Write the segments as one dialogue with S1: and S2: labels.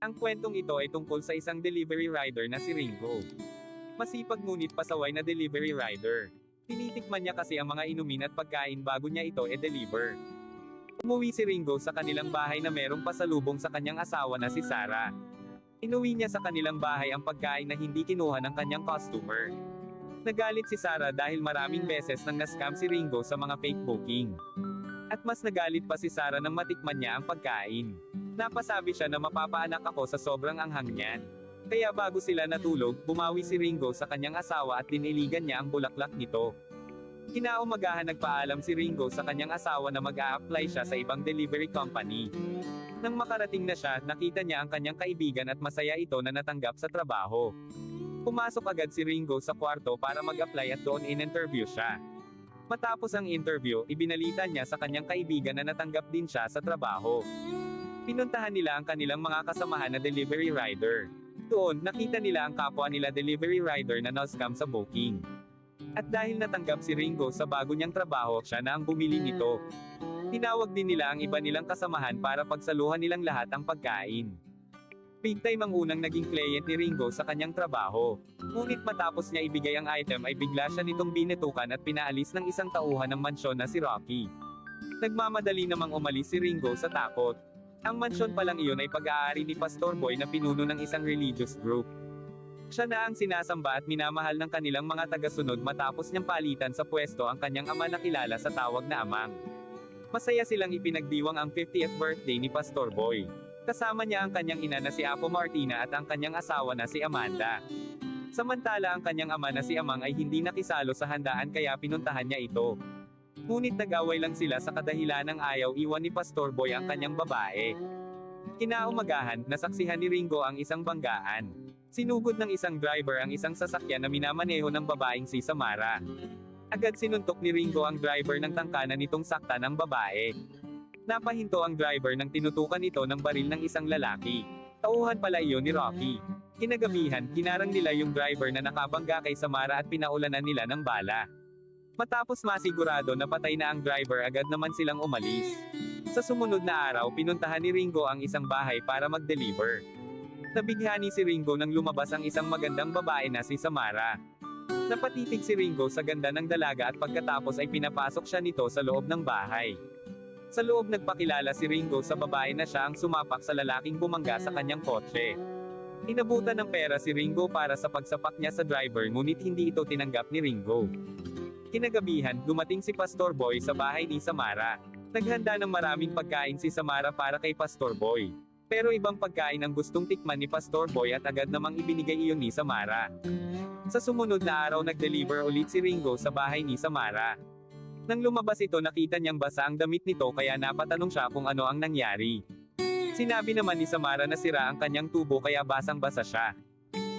S1: Ang kwentong ito ay tungkol sa isang delivery rider na si Ringo. Masipag ngunit pasaway na delivery rider. Tinitikman niya kasi ang mga inumin at pagkain bago niya ito e-deliver. Umuwi si Ringo sa kanilang bahay na merong pasalubong sa kanyang asawa na si Sarah. Inuwi niya sa kanilang bahay ang pagkain na hindi kinuha ng kanyang customer. Nagalit si Sarah dahil maraming beses nang na-scam si Ringo sa mga fake booking. At mas nagalit pa si Sarah nang matikman niya ang pagkain. Napasabi siya na mapapaanak ako sa sobrang anghang niyan. Kaya bago sila natulog, bumawi si Ringo sa kanyang asawa at diniligan niya ang bulaklak nito. Kinaumagahan nagpaalam si Ringo sa kanyang asawa na mag-a-apply siya sa ibang delivery company. Nang makarating na siya, nakita niya ang kanyang kaibigan at masaya ito na natanggap sa trabaho. Pumasok agad si Ringo sa kwarto para mag-apply at doon in-interview siya. Matapos ang interview, ibinalita niya sa kanyang kaibigan na natanggap din siya sa trabaho. Pinuntahan nila ang kanilang mga kasamahan na delivery rider. Doon, nakita nila ang kapwa nila delivery rider na na-scam sa booking. At dahil natanggap si Ringo sa bago niyang trabaho, siya na ang bumili nito. Tinawag din nila ang iba nilang kasamahan para pagsaluhan nilang lahat ang pagkain. Big time ang unang naging client ni Ringo sa kanyang trabaho. Ngunit matapos niya ibigay ang item ay bigla siya nitong binetukan at pinaalis ng isang tauhan ng mansyon na si Rocky. Nagmamadali namang umalis si Ringo sa takot. Ang mansyon palang iyon ay pag-aari ni Pastor Boy na pinuno ng isang religious group. Siya na ang sinasamba at minamahal ng kanilang mga tagasunod matapos niyang palitan sa pwesto ang kanyang ama na kilala sa tawag na Amang. Masaya silang ipinagdiwang ang 50th birthday ni Pastor Boy. Kasama niya ang kanyang ina na si Apo Martina at ang kanyang asawa na si Amanda. Samantala ang kanyang ama na si Amang ay hindi nakisalo sa handaan kaya pinuntahan niya ito. Ngunit nag-away lang sila sa kadahilan ng ayaw iwan ni Pastor Boy ang kanyang babae. Kinaumagahan, nasaksihan ni Ringo ang isang banggaan. Sinugod ng isang driver ang isang sasakyan na minamaneho ng babaeng si Samara. Agad sinuntok ni Ringo ang driver ng tangkana nitong sakta ng babae. Napahinto ang driver nang tinutukan ito ng baril ng isang lalaki. Tauhan pala iyon ni Rocky. Kinagabihan, hinarang nila yung driver na nakabangga kay Samara at pinaulanan nila ng bala. Matapos masigurado na patay na ang driver agad naman silang umalis. Sa sumunod na araw pinuntahan ni Ringo ang isang bahay para mag-deliver. Nabighani si Ringo nang lumabas ang isang magandang babae na si Samara. Napatitig si Ringo sa ganda ng dalaga at pagkatapos ay pinapasok siya nito sa loob ng bahay. Sa loob nagpakilala si Ringo sa babae na siya ang sumapak sa lalaking bumangga sa kanyang kotse. Inabutan ng pera si Ringo para sa pagsapak niya sa driver ngunit hindi ito tinanggap ni Ringo. Kinagabihan, dumating si Pastor Boy sa bahay ni Samara. Naghanda ng maraming pagkain si Samara para kay Pastor Boy. Pero ibang pagkain ang gustong tikman ni Pastor Boy at agad namang ibinigay iyon ni Samara. Sa sumunod na araw nag-deliver ulit si Ringo sa bahay ni Samara. Nang lumabas ito nakita niyang basa ang damit nito kaya napatanong siya kung ano ang nangyari. Sinabi naman ni Samara na sira ang kanyang tubo kaya basang-basa siya.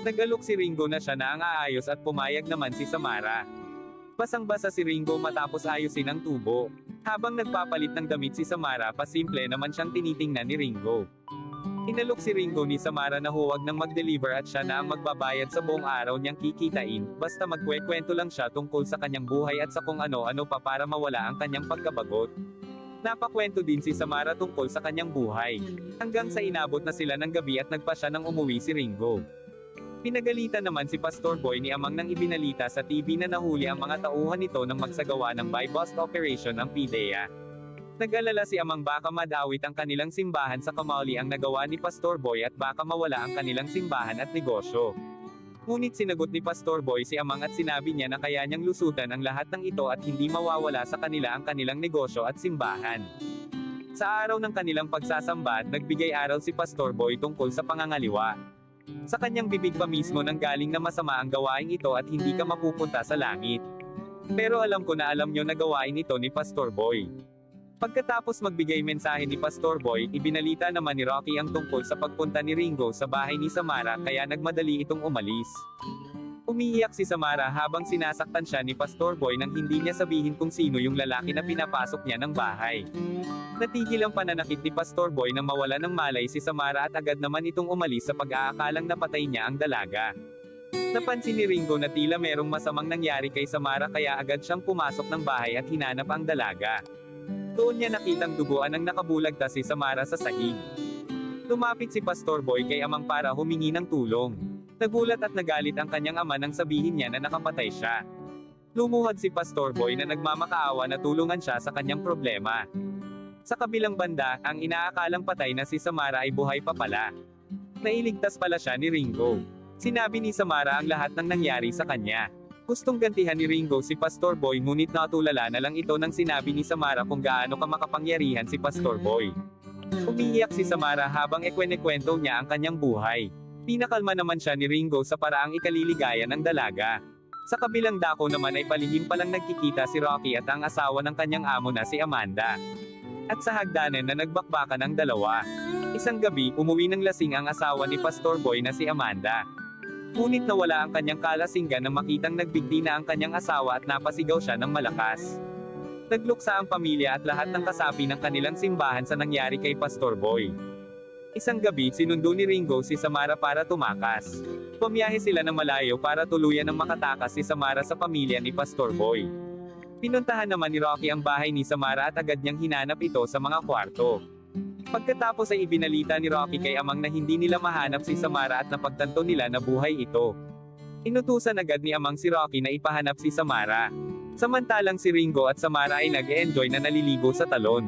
S1: Nagalok si Ringo na siya na ang aayos at pumayag naman si Samara. Basang-basa si Ringo matapos ayusin ang tubo. Habang nagpapalit ng damit si Samara pasimple naman siyang tinitingnan ni Ringo. Inalok si Ringo ni Samara na huwag nang mag-deliver at siya na ang magbabayad sa buong araw niyang kikitain, basta magkwekwento lang siya tungkol sa kanyang buhay at sa kung ano-ano pa para mawala ang kanyang pagkabagot. Napakwento din si Samara tungkol sa kanyang buhay. Hanggang sa inabot na sila ng gabi at nagpa siya nang umuwi si Ringo. Pinagalitan naman si Pastor Boy ni Amang nang ibinalita sa TV na nahuli ang mga tauhan nito nang magsagawa ng buy-bust operation ang PIDEA. Nag-alala si Amang baka madawit ang kanilang simbahan sa kamali ang nagawa ni Pastor Boy at baka mawala ang kanilang simbahan at negosyo. Ngunit sinagot ni Pastor Boy si Amang at sinabi niya na kaya niyang lusutan ang lahat ng ito at hindi mawawala sa kanila ang kanilang negosyo at simbahan. Sa araw ng kanilang pagsasamba, nagbigay aral si Pastor Boy tungkol sa pangangaliwa. Sa kanyang bibig pa mismo nang galing na masama ang gawain ito at hindi ka mapupunta sa langit. Pero alam ko na alam nyo na gawain ito ni Pastor Boy. Pagkatapos magbigay mensahe ni Pastor Boy, ibinalita naman ni Rocky ang tungkol sa pagpunta ni Ringo sa bahay ni Samara kaya nagmadali itong umalis. Umiiyak si Samara habang sinasaktan siya ni Pastor Boy nang hindi niya sabihin kung sino yung lalaki na pinapasok niya ng bahay. Natigil ang pananakit ni Pastor Boy nang mawala ng malay si Samara at agad naman itong umalis sa pag-aakalang napatay niya ang dalaga. Napansin ni Ringo na tila merong masamang nangyari kay Samara kaya agad siyang pumasok ng bahay at hinanap ang dalaga. Doon niya nakitang duguan ang nakabulagta si Samara sa sahig. Lumapit si Pastor Boy kay Amang para humingi ng tulong. Nagulat at nagalit ang kanyang ama nang sabihin niya na nakapatay siya. Lumuhad si Pastor Boy na nagmamakaawa na tulungan siya sa kanyang problema. Sa kabilang banda, ang inaakalang patay na si Samara ay buhay pa pala. Nailigtas pala siya ni Ringo. Sinabi ni Samara ang lahat ng nangyari sa kanya. Gustong gantihan ni Ringo si Pastor Boy ngunit natulala na lang ito nang sinabi ni Samara kung gaano kamakapangyarihan si Pastor Boy. Umiiyak si Samara habang ikwenekwento niya ang kanyang buhay. Pinakalma naman siya ni Ringo sa paraang ikaliligaya ng dalaga. Sa kabilang dako naman ay palihim palang nagkikita si Rocky at ang asawa ng kanyang amo na si Amanda. At sa hagdanan na nagbakbakan ang dalawa. Isang gabi, umuwi ng lasing ang asawa ni Pastor Boy na si Amanda. Ngunit nawala ang kanyang kalasinggan nang makitang nagbigti na ang kanyang asawa at napasigaw siya ng malakas. Nagluksa ang pamilya at lahat ng kasapi ng kanilang simbahan sa nangyari kay Pastor Boy. Isang gabi, sinundo ni Ringo si Samara para tumakas. Pumiyahe sila ng malayo para tuluyan ng makatakas si Samara sa pamilya ni Pastor Boy. Pinuntahan naman ni Rocky ang bahay ni Samara at agad niyang hinanap ito sa mga kwarto. Pagkatapos ay ibinalita ni Rocky kay Amang na hindi nila mahanap si Samara at napagtanto nila na buhay ito. Inutusan agad ni Amang si Rocky na ipahanap si Samara. Samantalang si Ringo at Samara ay nag-enjoy na naliligo sa talon.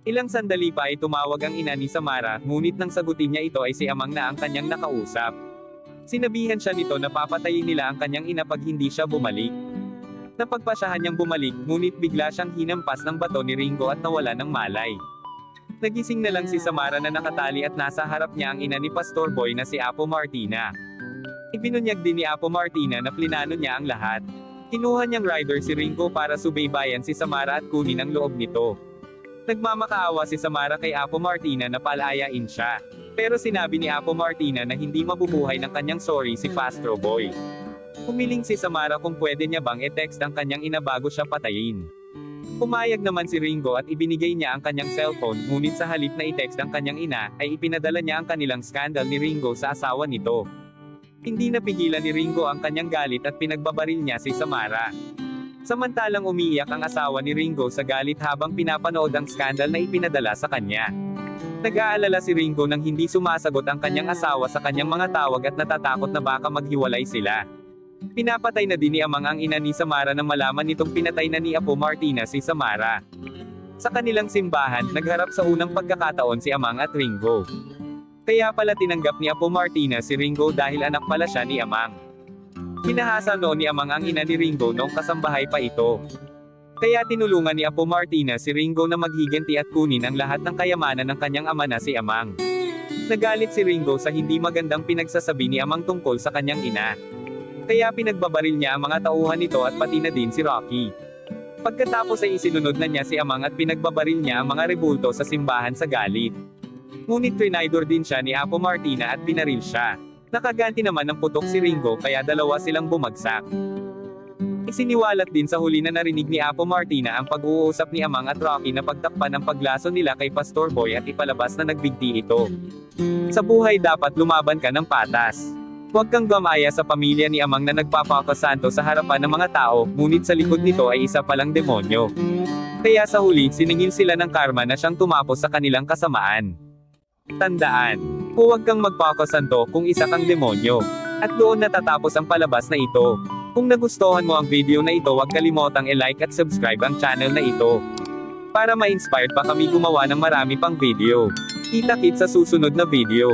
S1: Ilang sandali pa ay tumawag ang ina ni Samara, ngunit nang sagutin niya ito ay si Amang na ang kanyang nakausap. Sinabihan siya nito na papatayin nila ang kanyang ina pag hindi siya bumalik. Napagpasyahan niyang bumalik, ngunit bigla siyang hinampas ng bato ni Ringo at nawala ng malay. Nagising na lang si Samara na nakatali at nasa harap niya ang ina ni Pastor Boy na si Apo Martina. Ibinunyag din ni Apo Martina na plinano niya ang lahat. Kinuha niyang rider si Ringo para subaybayan si Samara at kunin ang loob nito. Nagmamakaawa si Samara kay Apo Martina na palayain siya. Pero sinabi ni Apo Martina na hindi mabubuhay ng kanyang sorry si Pastor Boy. Humiling si Samara kung pwede niya bang i-text ang kanyang ina bago siya patayin. Pumayag naman si Ringo at ibinigay niya ang kanyang cellphone, ngunit sa halip na i-text ang kanyang ina, ay ipinadala niya ang kanilang skandal ni Ringo sa asawa nito. Hindi napigilan ni Ringo ang kanyang galit at pinagbabaril niya si Samara. Samantalang umiiyak ang asawa ni Ringo sa galit habang pinapanood ang skandal na ipinadala sa kanya. Nag-aalala si Ringo nang hindi sumasagot ang kanyang asawa sa kanyang mga tawag at natatakot na baka maghiwalay sila. Pinapatay na din ni Amang ang ina ni Samara nang malaman nitong pinatay na ni Apo Martina si Samara. Sa kanilang simbahan, nagharap sa unang pagkakataon si Amang at Ringo. Kaya pala tinanggap ni Apo Martina si Ringo dahil anak pala siya ni Amang. Pinahasa noon ni Amang ang ina ni Ringo noong kasambahay pa ito. Kaya tinulungan ni Apo Martina si Ringo na maghiganti at kunin ang lahat ng kayamanan ng kanyang ama na si Amang. Nagalit si Ringo sa hindi magandang pinagsasabi ni Amang tungkol sa kanyang ina. Kaya pinagbabaril niya ang mga tauhan nito at pati na din si Rocky. Pagkatapos ay isinunod na niya si Amang at pinagbabaril niya ang mga rebulto sa simbahan sa galit. Ngunit trinidor din siya ni Apo Martina at binaril siya. Nakaganti naman ng putok si Ringo kaya dalawa silang bumagsak. Isiniwalat din sa huli na narinig ni Apo Martina ang pag-uusap ni Amang at Rocky na pagtakpan ang paglaso nila kay Pastor Boy at ipalabas na nagbigti ito. Sa buhay dapat lumaban ka ng patas. Huwag kang gamaya sa pamilya ni Amang na nagpapakasanto sa harapan ng mga tao, ngunit sa likod nito ay isa palang demonyo. Kaya sa huli, siningil sila ng karma na siyang tumapos sa kanilang kasamaan. Tandaan, huwag kang magpakasanto kung isa kang demonyo. At doon natatapos ang palabas na ito. Kung nagustuhan mo ang video na ito, huwag kalimotang i-like at subscribe ang channel na ito. Para ma-inspired pa kami gumawa ng marami pang video. Kita-kits sa susunod na video.